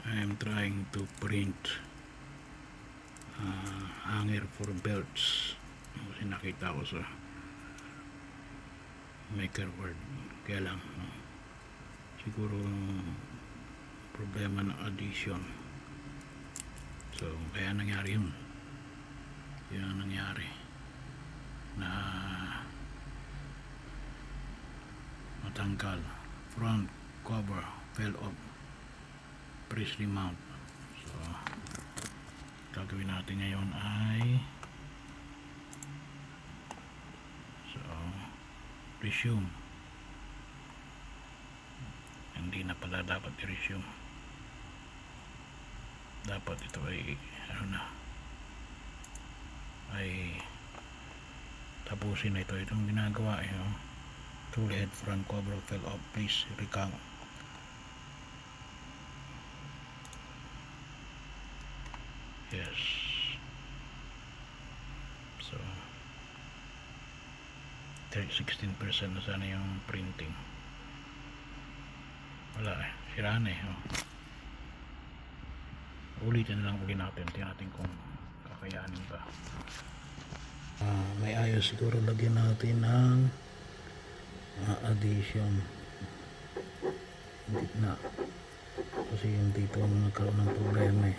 I am trying to print hanger for belts kasi nakita ko sa Maker Word, kaya lang siguro problema ng addition, so kaya nangyari yun ang nangyari na matanggal. Front cover fell off, press remount. So gagawin natin ngayon ay resume. Hindi na pala dapat i-resume, dapat ito ay ay tapusin na ito. Itong ginagawa tool head front cover fell off, please recount. Yes, so 16% na sana yung printing. Wala sira na ulitin na lang ulit natin, tingnan natin kung kakayanin ba. May ayos siguro, lagyan natin ng addition gitna kasi yung dito nagkaroon ng problema